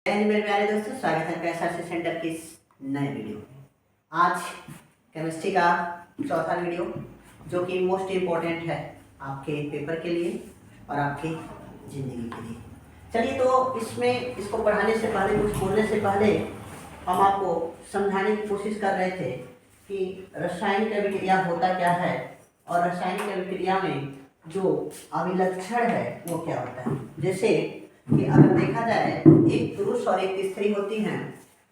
मेरे प्यारे दोस्तों, स्वागत है कैसा सेंटर के इस नए वीडियो में। आज केमिस्ट्री का चौथा वीडियो जो कि मोस्ट इम्पोर्टेंट है आपके पेपर के लिए और आपकी ज़िंदगी के लिए। चलिए, तो इसमें इसको पढ़ाने से पहले, कुछ बोलने से पहले हम आपको समझाने की कोशिश कर रहे थे कि रासायनिक अभिक्रिया होता क्या है और रासायनिक अभिक्रिया में जो अभिलक्षण है वो क्या होता है। जैसे कि अगर देखा जाए, एक पुरुष और एक स्त्री होती हैं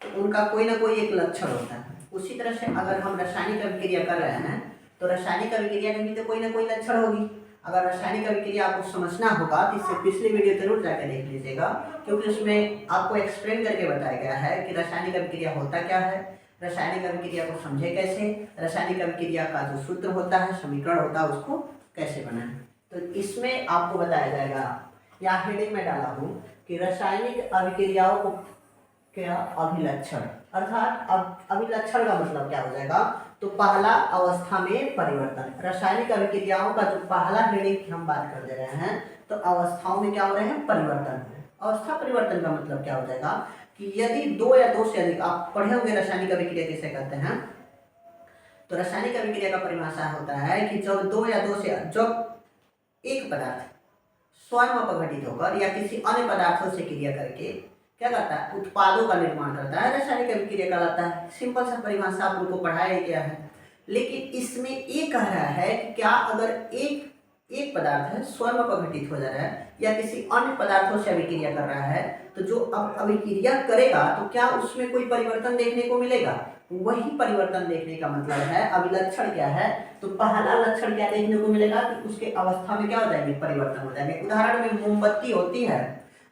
तो उनका कोई ना कोई एक लक्षण होता है। उसी तरह से अगर हम रासायनिक अभिक्रिया कर रहे हैं तो रासायनिक अभिक्रिया में भी तो कोई ना कोई लक्षण होगी। अगर रासायनिक अभिक्रिया आपको समझना होगा तो इससे पिछली वीडियो जरूर जाकर देख लीजिएगा, क्योंकि उसमें आपको एक्सप्लेन करके बताया गया है कि रासायनिक अभिक्रिया होता क्या है, रासायनिक अभिक्रिया को समझे कैसे, रासायनिक अभिक्रिया का जो सूत्र होता है, समीकरण होता है, उसको कैसे बनाएं। तो इसमें आपको बताया जाएगा, या हेडिंग में डाला हूँ कि रासायनिक अभिक्रियाओं को क्या अभिलक्षण, अर्थात अभिलक्षण का मतलब क्या हो जाएगा, तो पहला अवस्था में परिवर्तन। रासायनिक अभिक्रियाओं का जो पहला हेडिंग की हम बात कर दे रहे हैं, तो अवस्थाओं में क्या हो रहे हैं, परिवर्तन। अवस्था परिवर्तन का मतलब क्या हो जाएगा कि यदि दो या दो से अधिक, आप पढ़े होंगे रासायनिक अभिक्रिया किसे कहते हैं, तो रासायनिक अभिक्रिया का परिभाषा होता है कि जब दो या दो से, जब एक पदार्थ स्वयं अपघटित होकर या किसी अन्य पदार्थों से क्रिया करके क्या करता है, उत्पादों का निर्माण करता है, रासायनिक अभिक्रिया कहलाता है। सिंपल सा परिभाषा आप लोगों को पढ़ाया गया है। लेकिन इसमें ये कह रहा है कि क्या अगर एक पदार्थ है स्वयं अपघटित हो जा रहा है या किसी अन्य पदार्थों से अभिक्रिया कर रहा है, तो जो अब अभिक्रिया करेगा तो क्या उसमें कोई परिवर्तन देखने को मिलेगा। वही परिवर्तन देखने का मतलब है अभिलक्षण क्या है। तो पहला लक्षण क्या देखने को मिलेगा कि उसके अवस्था में क्या हो जाएंगे, परिवर्तन हो जाएंगे। उदाहरण में मोमबत्ती होती है,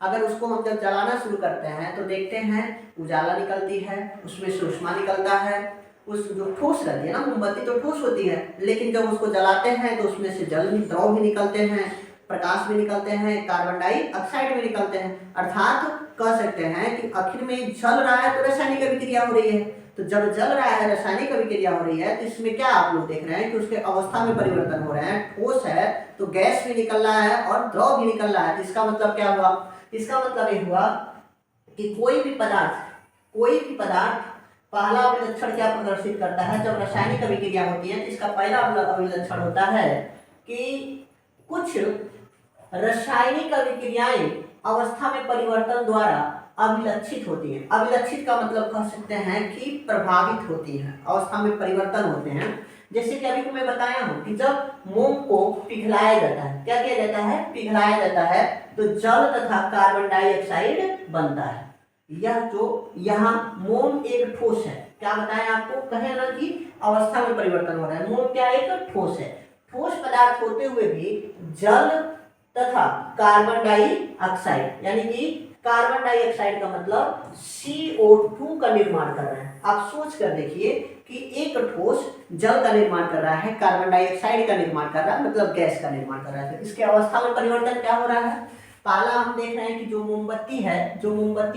अगर उसको हम जब जलाना शुरू करते हैं तो देखते हैं उजाला निकलती है, उसमें सुषमा निकलता है, उस जो ठोस रहती है ना मोमबत्ती, तो ठोस होती है, लेकिन जब उसको जलाते हैं तो उसमें से जल द्रव भी निकलते हैं, प्रकाश भी निकलते हैं, कार्बन डाइऑक्साइड भी निकलते हैं। अर्थात कह सकते हैं कि आखिर में जल रहा है तो रासायनिक अभिक्रिया हो रही है। तो जब जल रहा है, रासायनिक अभिक्रिया हो रही है, तो इसमें क्या आप लोग देख रहे हैं कि उसके अवस्था में परिवर्तन हो रहे हैं। ठोस है तो गैस भी निकल रहा है और द्रव भी निकल रहा है। इसका मतलब क्या हुआ, इसका मतलब ये हुआ कि कोई भी पदार्थ पहला अभिलक्षण क्या प्रदर्शित करता है। जब रासायनिक अभिक्रिया होती है तो इसका पहला अभिलक्षण होता है कि कुछ रासायनिक अभिक्रियाएं अवस्था में परिवर्तन द्वारा अभिलक्षित होती हैं। अभिलक्षित का मतलब कह सकते हैं कि प्रभावित होती हैं, अवस्था में परिवर्तन होते हैं। जैसे कि अभी को मैं बताया हूं कि जब मोम को पिघलाया जाता है, क्या किया जाता है, पिघलाया जाता है, तो जल तथा कार्बन डाइऑक्साइड बनता है। यह जो यहाँ मोम एक ठोस है, क्या बताया आपको, कहे ना कि अवस्था में परिवर्तन हो रहा है। मोम क्या एक ठोस है, ठोस पदार्थ होते हुए भी जल तथा कार्बन डाइऑक्साइड, यानी कि कार्बन डाइऑक्साइड का मतलब CO2 का निर्माण कर रहा है। आप सोच कर देखिए कि एक ठोस जल का निर्माण कर रहा है, कार्बन डाइऑक्साइड का निर्माण कर रहा है, मतलब गैस का निर्माण कर रहा है। इसके अवस्था में परिवर्तन क्या हो रहा है। पहला हम देख रहे हैं कि जो मोमबत्ती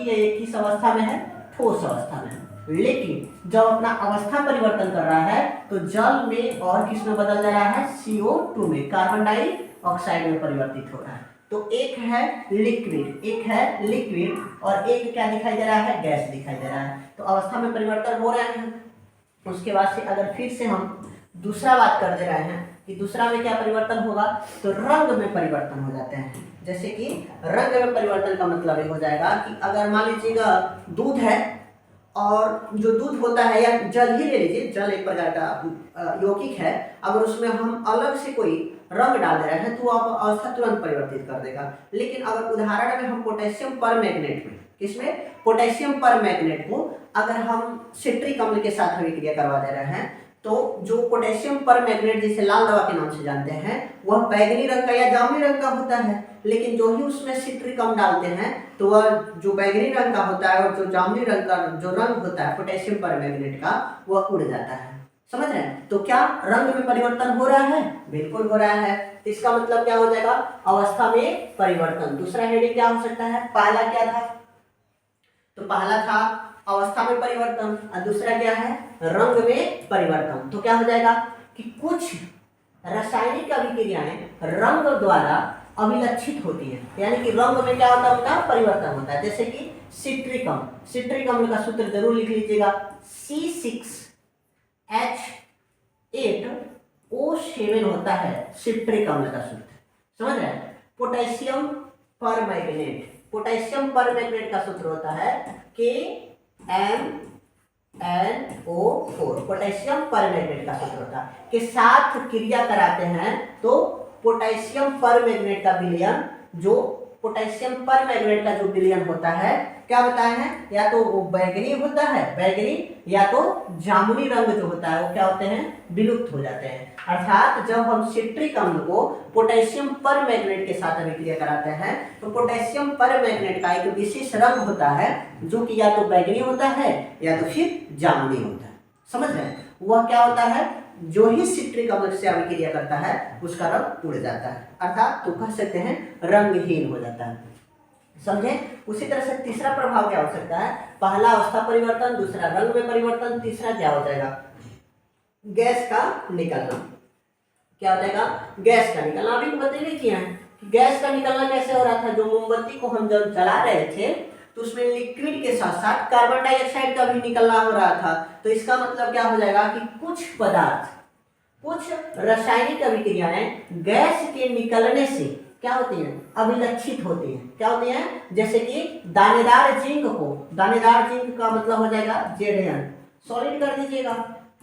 है ये किस अवस्था में है, ठोस अवस्था में। लेकिन जब अपना अवस्था परिवर्तन कर रहा है तो जल में और किस में बदल जा रहा है, CO2 में, कार्बन डाइऑक्साइड में परिवर्तित हो रहा है। तो एक है लिक्विड और एक क्या दिखाई दे रहा है, गैस दिखाई दे रहा है। तो अवस्था में परिवर्तन हो रहे हैं। उसके बाद से अगर फिर से हम दूसरा बात कर दे रहे हैं कि दूसरा में क्या परिवर्तन होगा, तो रंग में परिवर्तन हो जाते हैं। जैसे कि रंग में परिवर्तन का मतलब ये हो जाएगा कि अगर मान लीजिएगा दूध है, और जो दूध होता है, या जल ही ले लीजिए, जल एक प्रकार का यौगिक है, अगर उसमें हम अलग से कोई रंग डाल दे रहे हैं तो आप अवस्था तुरंत परिवर्तित कर देगा। लेकिन अगर उदाहरण में हम पोटेशियम परमैंगनेट में, किसमें, पोटेशियम परमैंगनेट को अगर हम सिट्रिक अम्ल के साथ अभिक्रिया करवा दे रहे हैं, तो जो पोटेशियम परमैंगनेट जिसे लाल दवा के नाम से जानते हैं, वह बैगनी रंग का या जामुनी रंग का होता है। लेकिन जो ही उसमें सिट्रिक अम्ल डालते हैं तो वह जो बैगनी रंग का होता है और जो जामुनी रंग का जो रंग होता है पोटेशियम परमैंगनेट का, वह उड़ जाता है। समझ रहे हैं। तो क्या रंग में परिवर्तन हो रहा है, बिल्कुल हो रहा है। तो इसका मतलब क्या हो जाएगा, अवस्था में परिवर्तन। दूसरा हेडिंग क्या हो सकता है, पहला क्या था, तो पहला था अवस्था में परिवर्तन, और दूसरा क्या है, रंग में परिवर्तन। तो क्या हो जाएगा कि कुछ रासायनिक अभिक्रियाएं रंग द्वारा अभिलक्षित होती है, यानी कि रंग में क्या होता है, उनका परिवर्तन होता है। जैसे कि सिट्रिक अम्ल। सिट्रिक अम्ल का सूत्र जरूर लिख लीजिएगा, C6H8O7 होता है सिट्रिक अम्ल का सूत्र, समझ रहे हैं। पोटेशियम परमैंगनेट, पोटेशियम परमैंगनेट का सूत्र होता है KMnO4, पोटेशियम परमैंगनेट का सूत्र होता है। के साथ क्रिया कराते हैं तो पोटेशियम परमैंगनेट का विलयन, जो पोटेशियम परमैंगनेट का जो विलयन होता है क्या बताए हैं, या तो वो बैगनी होता है, बैगनी, या तो जामुनी रंग जो होता है वो क्या होते हैं, विलुप्त हो जाते हैं। अर्थात जब हम सिट्रिक अम्ल को पोटेशियम परमैंगनेट के साथ अभिक्रिया कराते हैं तो पोटेशियम परमैंगनेट का एक विशेष रंग होता है जो कि या तो बैगनी होता है या तो फिर जामुनी होता है, समझ रहे हैं। वह क्या होता है, जो ही सिट्रिक अम्ल से अभिक्रिया करता है उसका रंग उड़ जाता है, अर्थात तो कह सकते हैं रंगहीन हो जाता है, समझे। उसी तरह से तीसरा प्रभाव क्या हो सकता है, पहला अवस्था परिवर्तन, दूसरा रंग में परिवर्तन, तीसरा क्या हो जाएगा, गैस का निकलना। क्या हो जाएगा, गैस का निकलना। अभी तो बताइए किया है कि गैस का निकलना कैसे हो रहा था, जो मोमबत्ती को हम जब जला रहे थे तो उसमें लिक्विड के साथ साथ कार्बन डाइऑक्साइड का भी निकलना हो रहा था। तो इसका मतलब क्या हो जाएगा कि कुछ पदार्थ, कुछ रासायनिक अभिक्रियाएं गैस के निकलने से क्या होती हैं, अभिलक्षित होती हैं। क्या होती हैं, जैसे कि दानेदार जिंक को, दानेदार जिंक का मतलब हो जाएगा Zn, सॉलिड कर दीजिएगा,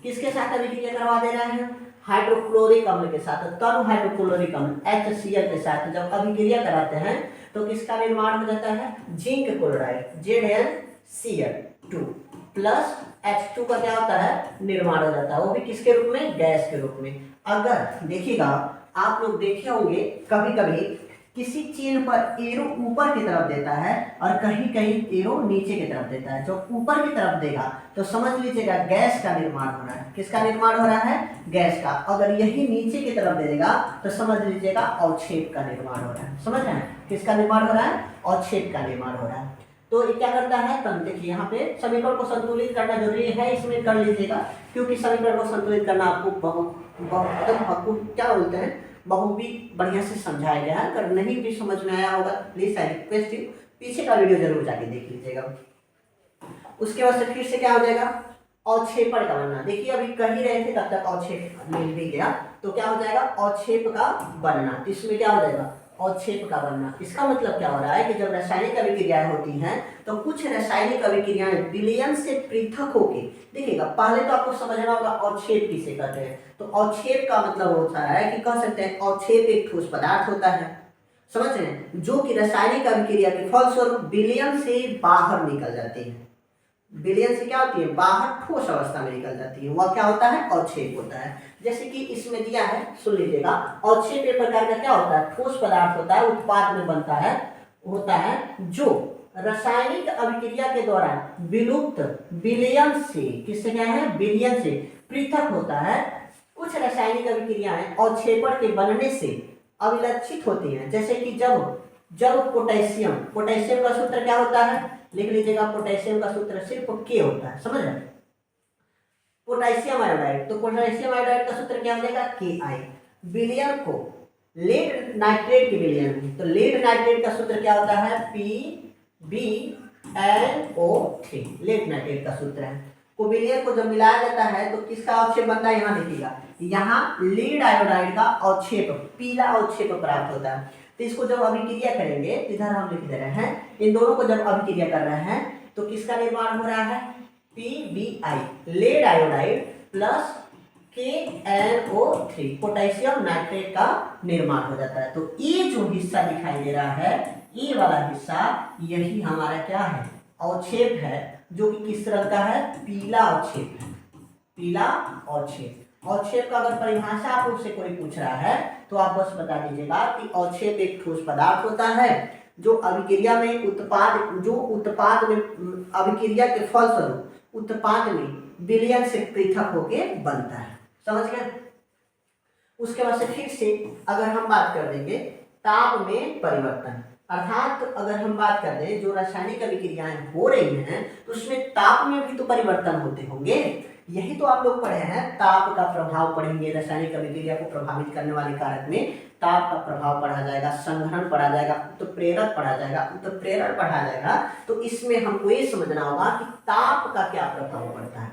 किसके साथ अभिक्रिया करवा दे रहे हैं, हाइड्रोक्लोरिक अम्ल के साथ, तब हाइड्रोक्लोरिक अम्ल HCl के साथ जब अभिक्रिया कराते हैं तो किसका निर्माण हो जाता है, zinc chloride ZnCl2 plus H2 का क्या होता है, निर्माण हो जाता है, वो भी किसके रूप में, गैस के रूप में। अगर देखिएगा आप लोग देखे होंगे कभी कभी किसी चिन्ह पर एरो ऊपर की तरफ देता है और कहीं कहीं एरो नीचे की तरफ देता है, जो ऊपर की तरफ देगा तो समझ लीजिएगा गैस का निर्माण हो रहा है। किसका निर्माण हो रहा है, गैस का। अगर यही नीचे की तरफ दे देगा तो समझ लीजिएगा अवक्षेप का निर्माण हो रहा है, समझ रहे हैं। किसका निर्माण हो रहा है, अवक्षेप का निर्माण हो रहा है। तो ये क्या करता है, तब देखिए यहाँ पे समीकरण को संतुलित करना जरूरी है, इसमें कर लीजिएगा, क्योंकि समीकरण को संतुलित करना आपको आपको क्या बोलते हैं, बहुत भी बढ़िया से समझाया गया है। अगर नहीं भी समझ में आया होगा प्लीज आई रिक्वेस्ट यू पीछे का वीडियो जरूर जाके देख लीजिएगा। उसके बाद से फिर से क्या हो जाएगा, अवक्षेपण का बनना। देखिए अभी कह ही रहे थे तब तक अवक्षेप मिल भी गया, तो क्या हो जाएगा, अवक्षेप का बनना। इसमें क्या हो जाएगा, अवक्षेप का बनना। इसका मतलब क्या हो रहा है कि जब रासायनिक अभिक्रियाएं होती हैं तो कुछ रासायनिक अभिक्रियाएं विलयन से पृथक होके, देखिएगा पहले तो आपको समझना होगा अवक्षेप किसे कहते हैं। तो अवक्षेप का मतलब होता है कि कह सकते हैं अवक्षेप एक ठोस पदार्थ होता है, समझ रहे हैं, जो कि रासायनिक अभिक्रिया के फलस्वरूप विलयन से बाहर निकल जाती है। विलयन से क्या होती है, बाहर ठोस अवस्था में निकल जाती है, वह क्या होता है, अवक्षेप होता है। जैसे कि इसमें दिया है, सुन लीजिएगा, अवक्षेप एक प्रकार का क्या होता है, ठोस पदार्थ होता है, उत्पाद में बनता है, होता है जो रासायनिक अभिक्रिया के दौरान विलुप्त विलयन से, किससे क्या है, विलयन से पृथक होता है। कुछ रासायनिक अभिक्रियाएं अवक्षेपण के बनने से अभिलक्षित होती हैं। जैसे कि जब पोटेशियम, पोटेशियम का सूत्र क्या होता है, लिख लीजिएगा, पोटेशियम का सूत्र सिर्फ K होता है, समझ रहे हैं, पोटेशियम आयोडाइड। तो पोटेशियम आयोडाइड का सूत्र क्या हो जाएगा, Ki। विलयन को लेड नाइट्रेट के विलयन में, तो लेड नाइट्रेट का सूत्र क्या होता है, PbNO3, लेड नाइट्रेट का सूत्र है। को विलयन को जब मिलाया जाता है तो किसका अवक्षेप बनता है, यहाँ देखिएगा, यहाँ लीड आयोडाइड का अवक्षेप, पीला अवक्षेप प्राप्त होता है। तो इसको जब अभिक्रिया करेंगे, इधर हम लिख दे रहे हैं, इन दोनों को जब अभिक्रिया कर रहे हैं तो किसका निर्माण हो रहा है, PbI, lead iodide plus KNO3, potassium nitrate का निर्माण हो जाता है। तो ये जो हिस्सा दिखाई दे रहा है, ये वाला हिस्सा, यही हमारा क्या है, अवक्षेप है, जो कि किस रंग का है, पीला अवक्षेप है, पीला अवक्षेप। अवक्षेप का अगर परिभाषा आपसे कोई पूछ रहा है तो आप बस बता दीजिएगा कि अवक्षेप एक ठोस पदार्थ होता है जो अभिक्रिया में उत्पाद में अभिक्रिया के फलस्वरूप उत्पाद में विलयन से पृथक होके बनता है, समझ गए। उसके बाद से फिर से अगर हम बात कर देंगे ताप में परिवर्तन, अर्थात अगर हम बात कर दें जो रासायनिक अभिक्रियाएं हो रही हैं तो उसमें ताप में भी तो परिवर्तन होते होंगे। यही तो आप लोग पढ़े हैं, ताप का प्रभाव पढ़ेंगे, रासायनिक अभिक्रिया को प्रभावित करने वाले कारक में ताप का प्रभाव पढ़ा जाएगा, संघनन पढ़ा जाएगा, उत्प्रेरक पढ़ा जाएगा, उत्प्रेरण पढ़ा जाएगा। तो इसमें हमको ये समझना होगा कि ताप का क्या प्रभाव पड़ता है।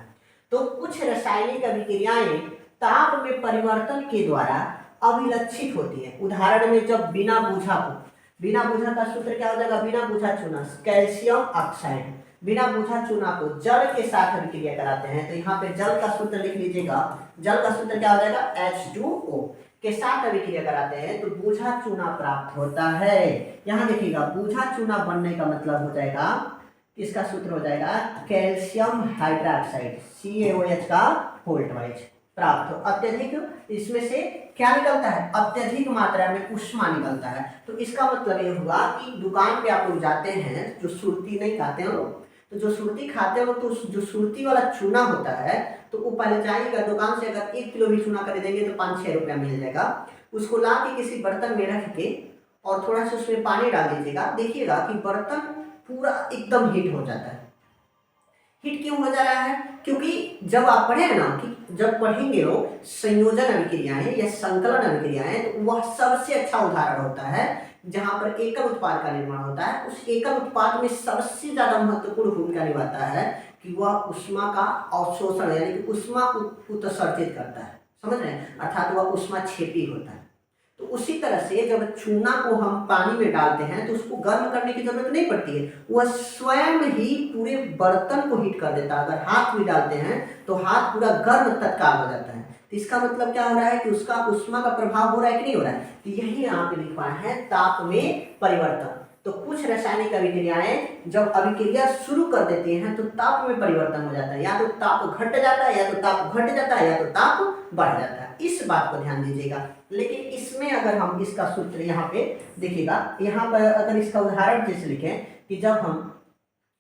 तो कुछ रासायनिक अभिक्रियाएं ताप में परिवर्तन के द्वारा अभिलक्षित होती है। उदाहरण में जब बिना बूझा का सूत्र क्या हो जाएगा, बिना बूझा चूना कैल्शियम ऑक्साइड, बिना बूझा चूना को जल के साथ अभिक्रिया कराते हैं। तो यहाँ पे जल का सूत्र लिख लीजिएगा, जल का सूत्र क्या हो जाएगा H2O के साथ अभिक्रिया कराते हैं तो बूझा चूना प्राप्त होता है। यहाँ देखिएगा बूझा चूना बनने का मतलब हो जाएगा, इसका सूत्र हो जाएगा कैल्शियम हाइड्रोक्साइड CaOH का वोल्ट वाइज प्राप्त हो। अत्यधिक इसमें से क्या निकलता है, अत्यधिक मात्रा में उष्मा निकलता है। तो इसका मतलब ये हुआ कि दुकान पे आप लोग जाते हैं, जो सुरती नहीं खाते हैं लोग, तो जो सुरती खाते हो तो जो सुरती वाला चूना होता है तो वो पहले जाइएगा दुकान से, अगर 1 किलो भी चूना खरीदेंगे तो 5-6 रुपया मिल जाएगा। उसको ला के किसी बर्तन में रख के और थोड़ा सा उसमें पानी डाल दीजिएगा, देखिएगा कि बर्तन पूरा एकदम हीट हो जाता है। हिट क्यों हो जा रहा है, क्योंकि जब आप पढ़े ना कि जब पढ़ेंगे लोग संयोजन अभिक्रियाएं या संकलन अभिक्रियाएं तो वह सबसे अच्छा उदाहरण होता है जहां पर एकल उत्पाद का निर्माण होता है। उस एकल उत्पाद में सबसे ज्यादा महत्वपूर्ण भूमिका निभाता है कि वह उष्मा का अवशोषण यानी कि उष्मा उत्सर्जित करता है, समझ रहे हैं, अर्थात वह उष्मा क्षेपी होता है। तो उसी तरह से जब चूना को हम पानी में डालते हैं तो उसको गर्म करने की जरूरत नहीं पड़ती है, वह स्वयं ही पूरे बर्तन को हीट कर देता है। अगर हाथ भी डालते हैं तो हाथ पूरा गर्म तत्काल हो जाता है। तो इसका मतलब क्या हो रहा है कि उसका उष्मा का प्रभाव हो रहा है कि नहीं हो रहा है। तो यही यहाँ पे लिखा है ताप में परिवर्तन। तो कुछ रासायनिक अभिक्रियाएं जब अभिक्रिया शुरू कर देती हैं तो ताप में परिवर्तन हो जाता है, या तो ताप घट जाता है, या तो ताप घट जाता है, या तो ताप बढ़ जाता है। इस बात को ध्यान दीजिएगा। लेकिन इसमें अगर हम इसका सूत्र यहाँ पे देखिएगा, यहाँ पर अगर इसका उदाहरण जैसे लिखें कि जब हम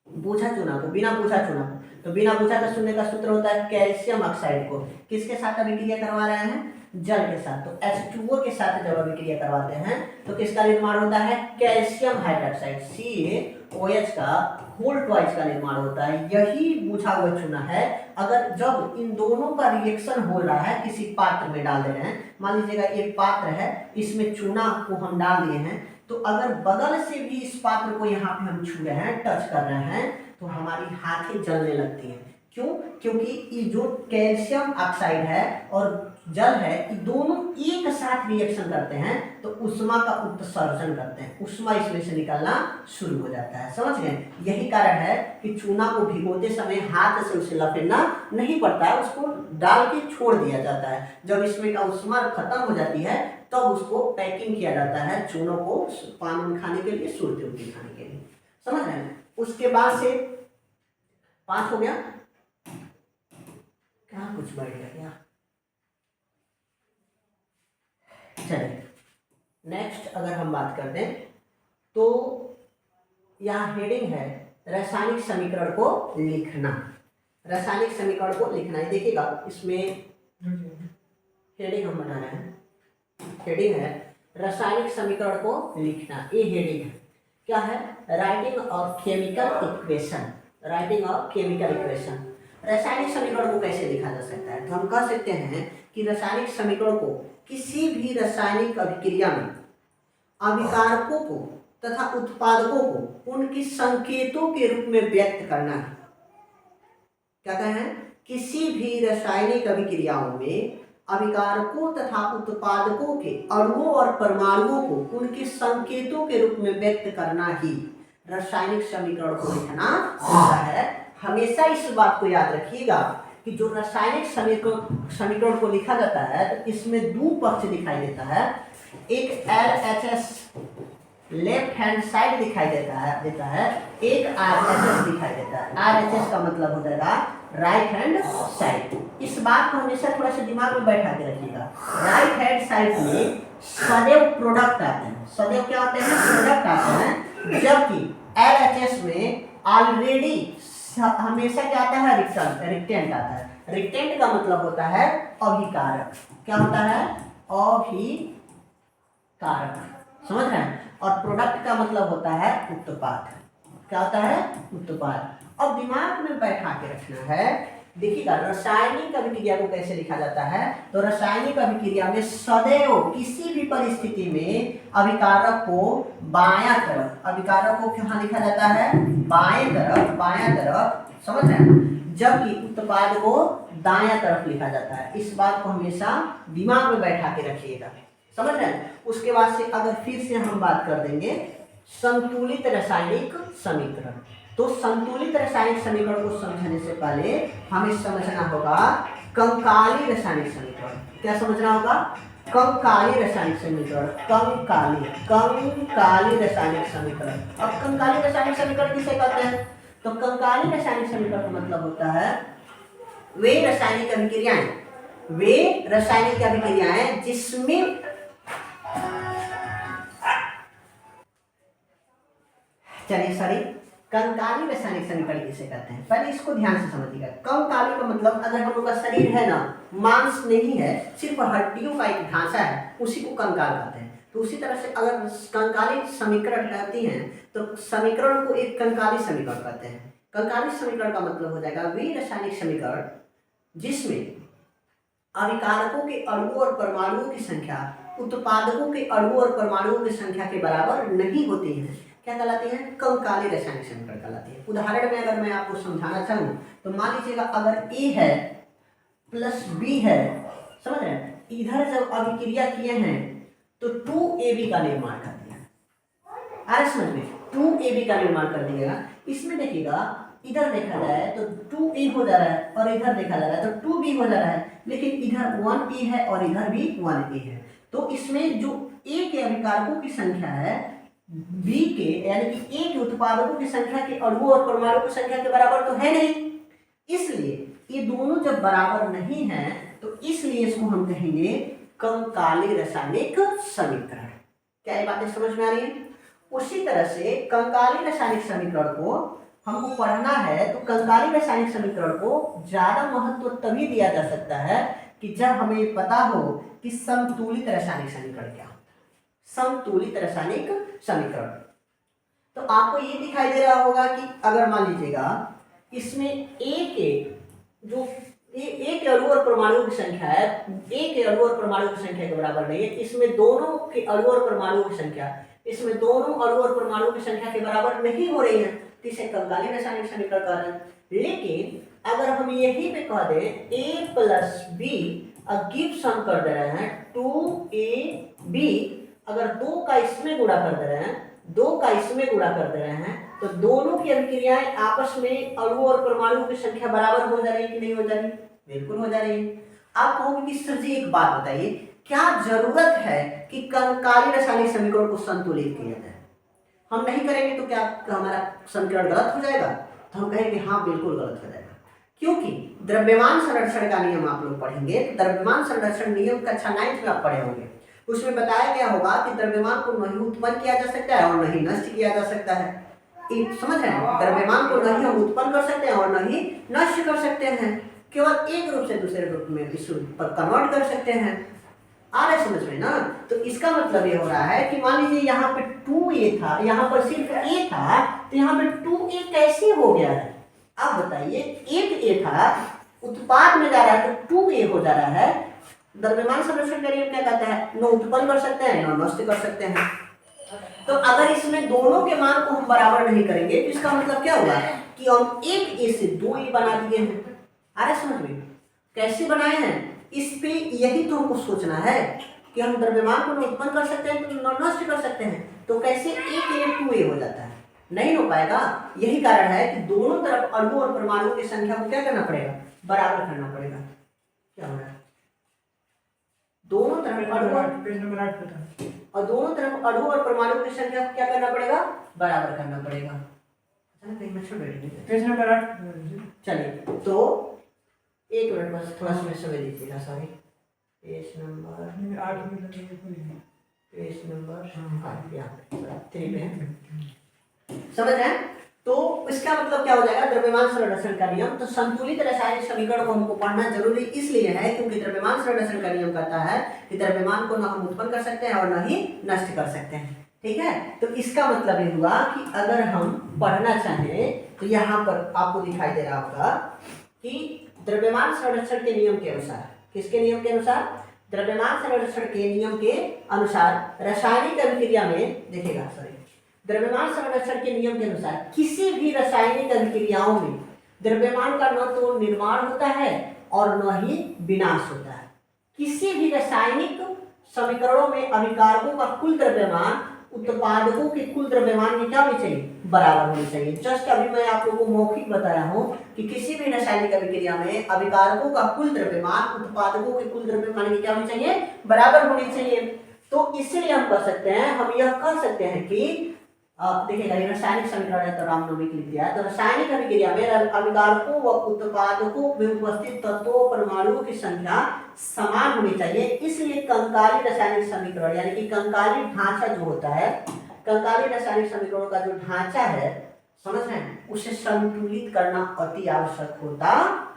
बूझा चूना को बिना बूझा चूना को, तो बिना बूझा का चूने का सूत्र होता है कैल्शियम ऑक्साइड को किसके साथ अभिक्रिया करवा रहे हैं, जल के साथ। तो H2O के साथ जब अभिक्रिया करवाते हैं तो किसका निर्माण होता है, कैल्शियम हाइड्रोक्साइड CaOH का वोल्ट वाइज का निर्माण होता है। यही बूझा हुआ चूना है। अगर जब इन दोनों का रिएक्शन हो रहा है, किसी पात्र में डाल दे रहे हैं, मान लीजिएगा ये पात्र है, इसमें चूना को हम डाल दिए हैं, तो अगर बगल से भी इस पात्र को यहाँ पे हम छू रहे हैं, टच कर रहे हैं, तो हमारी हाथें जलने लगती हैं। क्यों, क्योंकि ये जो कैल्शियम ऑक्साइड है और जल है, ये दोनों एक साथ रिएक्शन करते हैं तो उष्मा का उत्सर्जन करते हैं, उष्मा इसमें से निकलना शुरू हो जाता है, समझ गए। यही कारण है कि चूना को भिगोते समय हाथ से उसे लपेटना नहीं पड़ता है, उसको डाल के छोड़ दिया जाता है। जब इसमें का उष्मा खत्म हो जाती है तब उसको पैकिंग किया जाता है, चूनों को पान खाने के लिए, सुरती खाने के लिए, समझ रहे हैं। उसके बाद से 5 हो गया, क्या कुछ बढ़ गया। चलिए नेक्स्ट अगर हम बात करते हैं तो यहाँ हेडिंग है रासायनिक समीकरण को लिखना। रासायनिक समीकरण को लिखना है, देखिएगा इसमें हेडिंग हम बना रहे हैं, हेडिंग है रासायनिक समीकरण को लिखना। ये हेडिंग है, क्या है, writing of chemical equation, writing of chemical equation. रासायनिक समीकरण को कैसे लिखा जा सकता है, तो हम कह सकते हैं कि रासायनिक समीकरण को किसी भी रासायनिक अभिक्रिया में अभिकारकों को तथा उत्पादकों को उनके संकेतों के रूप में व्यक्त करना है। क्या कहें, किसी भी रासायनिक अभिक्रियाओं में अभिकारकों तथा उत्पादकों के अणुओं और परमाणुओं को उनके संकेतों के रूप में व्यक्त करना ही रासायनिक समीकरण को लिखना होता है। हमेशा इस बात को याद रखिएगा कि जो रासायनिक समीकरण को लिखा जाता है तो इसमें 2 पक्ष दिखाई देता है। एक LHS लेफ्ट हैंड साइड दिखाई देता है, एक RHS दिखाई देता है। RHS का मतलब हो जाएगा राइट हैंड साइड। इस बात को हमेशा थोड़ा सा दिमाग में बैठा के रखिएगा। राइट हैंड साइड में सदैव प्रोडक्ट आते हैं, सदैव क्या होते हैं, प्रोडक्ट आते हैं, जबकि LHS में ऑलरेडी हमेशा क्या आता है, रिक्टेंट आता है। रिक्टेंट का मतलब होता है अभिकारक। क्या होता है, अभिकारक, समझ रहे हैं। और प्रोडक्ट का मतलब होता है उत्पाद। क्या होता है, उत्पाद। अब दिमाग में बैठा के रखना है देखिएगा रासायनिक अभिक्रिया को कैसे लिखा जाता है, तो रासायनिक अभिक्रिया में सदैव किसी भी परिस्थिति में अभिकारक को बायां तरफ, अभिकारक को कहाँ लिखा जाता है, बाएं तरफ, समझ रहे हैं, जबकि उत्पाद को दायां तरफ लिखा जाता है। इस बात को हमेशा दिमाग में बैठा के रखिएगा, समझ रहे हैं। उसके बाद से अगर फिर से हम बात कर देंगे संतुलित रासायनिक समीकरण, तो संतुलित रासायनिक समीकरण को समझने से पहले हमें समझना होगा कंकाली रासायनिक समीकरण। क्या समझना होगा, कंकाली रासायनिक समीकरण, कंकाली रासायनिक समीकरण। अब कंकाली रासायनिक समीकरण किसे कहते हैं, तो कंकाली रासायनिक समीकरण का मतलब होता है वे रासायनिक अभिक्रियाएं जिसमें कंकाली रासायनिक समीकरण किसे कहते हैं, पहले इसको ध्यान से समझिएगा। कंकाली का मतलब अगर हम लोग का शरीर है ना, मांस नहीं है, सिर्फ हड्डियों का एक ढांचा है, उसी को कंकाल कहते हैं। तो उसी तरह से अगर कंकाली समीकरण कहती हैं तो समीकरण को एक कंकाली समीकरण कहते हैं। कंकाली समीकरण का मतलब हो जाएगा वे रासायनिक समीकरण जिसमें अभिकारकों के अणुओं और परमाणुओं की संख्या उत्पादकों के अणुओं और परमाणुओं की संख्या के बराबर नहीं होती है, क्या कहलाती है, कंकाली रासायनिक समीकरण कहलाती है। उदाहरण में अगर मैं आपको समझाना चाहूँ तो मान लीजिएगा अगर A है प्लस B है, समझ रहे हैं, इधर जब अभिक्रिया किए हैं तो 2AB का निर्माण कर दिया। अरे समझ में 2AB का निर्माण कर दिएगा। इसमें देखिएगा इधर देखा जाए तो 2A हो जा रहा है और इधर देखा जा रहा है तो 2B हो जा रहा है, लेकिन इधर 1A है और इधर भी 1A है। तो इसमें जो A के अभिकारकों की संख्या है B के यानी कि A के उत्पादकों की संख्या के अणुओं और परमाणुओं की संख्या के बराबर तो है नहीं, इसलिए ये दोनों जब बराबर नहीं है तो इसलिए इसको हम कहेंगे कंकाली रासायनिक समीकरण। क्या ये बातें समझ में आ रही है। उसी तरह से कंकाली रासायनिक समीकरण को हमको पढ़ना है तो कंकाली रासायनिक समीकरण को ज्यादा महत्व तभी दिया जा सकता है कि जब हमें पता हो कि संतुलित रासायनिक समीकरण क्या होता है। संतुलित रासायनिक समीकरण तो आपको ये दिखाई दे रहा होगा कि अगर मान लीजिएगा इसमें A के अणु और परमाणुओं की संख्या है, A के अणु और परमाणुओं की संख्या के बराबर नहीं है, इसमें दोनों के अणु और परमाणुओं की संख्या, इसमें दोनों अणु और परमाणुओं की संख्या के बराबर नहीं हो रही है, तो इसे कंकाली रासायनिक समीकरण कह रहे हैं। लेकिन अगर हम यही पे कह दें A plus B give sum कर दे रहे हैं 2AB, अगर 2 का इसमें गुणा कर दे रहे हैं, 2 का इसमें गुणा कर दे रहे हैं, तो दोनों की अभिक्रियाएं आपस में अणु और परमाणुओं की संख्या बराबर हो जा रही है कि नहीं हो जा रही, बिल्कुल हो जा रही है। आप कहोगे कि सर जी एक बात बताइए, क्या जरूरत है कि कंकाली रासायनिक समीकरण को संतुलित किया जाए, हम नहीं करेंगे तो क्या हमारा समीकरण गलत हो जाएगा, तो हम कहेंगे हाँ बिल्कुल गलत हो जाएगा। क्योंकि द्रव्यमान संरक्षण का नियम आप लोग पढ़ेंगे, द्रव्यमान संरक्षण नियम कक्षा 9 में आप पढ़े होंगे, उसमें बताया गया होगा कि द्रव्यमान को नहीं उत्पन्न किया जा सकता है और नहीं नष्ट किया जा सकता है। समझ रहे हैं, द्रव्यमान को नहीं हम उत्पन्न कर सकते हैं और नहीं नष्ट कर सकते हैं, केवल एक रूप से दूसरे रूप में इस पर कन्वर्ट कर सकते हैं। आ रहा है समझ में ना। तो इसका मतलब ये हो रहा है कि मान लीजिए यहाँ पे 2A था, यहाँ पर सिर्फ A था, तो यहाँ पे 2A कैसे हो गया है, आप बताइए। एक A था, उत्पाद में जा रहा है तो 2A हो जा रहा है। द्रव्यमान संरक्षण का नियम क्या कहता है, न उत्पन्न कर सकते हैं न नष्ट कर सकते हैं। तो अगर इसमें दोनों के मान को हम बराबर नहीं करेंगे तो इसका मतलब क्या होगा कि हम एक A से 2A बना दिए हैं। आ रहा है समझ में, कैसे बनाए हैं, इस पे यही तो हमको सोचना है कि हम द्रव्यमान को न उत्पन्न कर सकते हैं तो न नष्ट कर सकते हैं, तो कैसे एक A 2A हो जाता है, नहीं हो पाएगा। यही कारण है कि दोनों तरफ अणु और परमाणुओं की संख्या को क्या करना पड़ेगा, बराबर करना पड़ेगा। क्या हो रहा है, दोनों तरफ और दोनों तरफ अणु और परमाणु की संख्या को क्या करना पड़ेगा, बराबर करना पड़ेगा। पेज नंबर 8 चलिए, तो एक मिनट बस थोड़ा समय दीजिएगा, सॉरी। पेज नंबर 8 में पेज नंबर 3 पे है, समझ रहे हैं। तो इसका मतलब क्या हो जाएगा, द्रव्यमान संरक्षण का नियम। तो संतुलित रासायनिक समीकरण को हमको पढ़ना जरूरी इसलिए है क्योंकि द्रव्यमान संरक्षण का नियम कहता है कि द्रव्यमान को न हम उत्पन्न कर सकते हैं और न ही नष्ट कर सकते हैं, ठीक है। तो इसका मतलब ये हुआ कि अगर हम पढ़ना चाहें तो यहाँ पर आपको दिखाई दे रहा होगा कि द्रव्यमान संरक्षण के नियम के अनुसार, किसके नियम के अनुसार? द्रव्यमान संरक्षण के नियम के अनुसार रासायनिक अभिक्रिया में, देखिएगा सॉरी, द्रव्यमान संरक्षण के नियम के अनुसार किसी भी रासायनिक अभिक्रियाओं में द्रव्यमान का न तो निर्माण होता है और न ही विनाश होता है। किसी भी रासायनिक समीकरणों में अभिकारकों का कुल द्रव्यमान उत्पादकों के कुल द्रव्यमान की क्या होनी चाहिए? बराबर होनी चाहिए। जस्ट अभी मैं आप लोगों को मौखिक बताया हूं कि किसी भी रासायनिक अभिक्रिया में अभिकारकों का कुल द्रव्यमान उत्पादकों के कुल द्रव्यमान की क्या होनी चाहिए? बराबर होनी चाहिए। तो इसलिए हम कह सकते हैं, हम यह कह सकते हैं कि देखिएगा, रासायनिक समीकरण है तो रामनवमी लिख दिया है। तो रासायनिक अभिक्रिया में अभिकारकों व उत्पादकों में उपस्थित तत्वों परमाणुओं की संख्या समान होनी चाहिए। इसलिए कंकाली रासायनिक समीकरण यानी कि कंकाली ढांचा जो होता है, कंकाली रासायनिक समीकरणों का जो ढांचा है, समझ रहे हैं, उसे संतुलित करना अति आवश्यक होता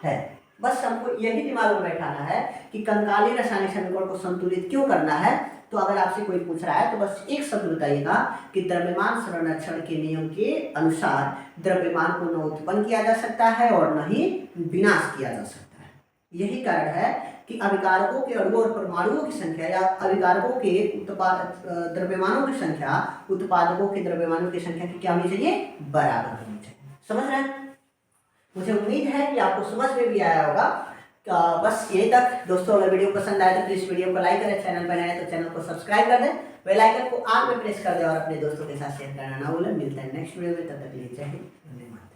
है। बस हमको यही दिमाग में बैठाना है कि कंकाली रासायनिक समीकरण को संतुलित क्यों करना है। तो अगर आपसे कोई पूछ रहा है तो बस एक शब्द बताइएगा कि द्रव्यमान संरक्षण के नियम के अनुसार द्रव्यमान को न उत्पन्न किया जा सकता है और न ही विनाश किया जा सकता है। यही कारण है कि अभिकारकों के अणुओं और परमाणुओं की संख्या या अभिकारकों के द्रव्यमानों की संख्या उत्पादकों के द्रव्यमानों की संख्या की क्या होनी चाहिए? बराबर होनी चाहिए। समझ रहे हैं? मुझे उम्मीद है कि आपको समझ में भी आया होगा। बस यही तक दोस्तों। अगर वीडियो पसंद आए तो प्लीज वीडियो को लाइक करें, चैनल पर नए हैं तो चैनल को सब्सक्राइब कर दें, बेल आइकन को ऑल में प्रेस कर दें और अपने दोस्तों के साथ शेयर करना ना भूलें। मिलते हैं नेक्स्ट वीडियो में, तब तक के लिए जय हिंद, धन्यवाद।